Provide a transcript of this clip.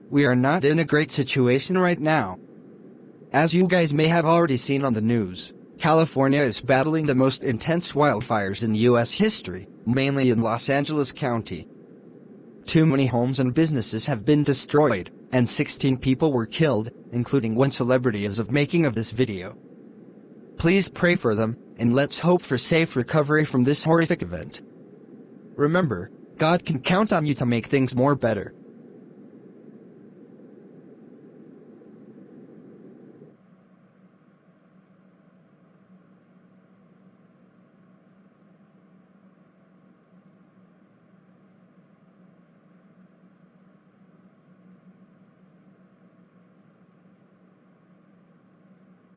we are not in a great situation right now. As you guys may have already seen on the news, California is battling the most intense wildfires in U.S. history, mainly in Los Angeles County. Too many homes and businesses have been destroyed, and 16 people were killed, including one celebrity as of making of this video. Please pray for them, and let's hope for safe recovery from this horrific event. Remember, God can count on you to make things more better.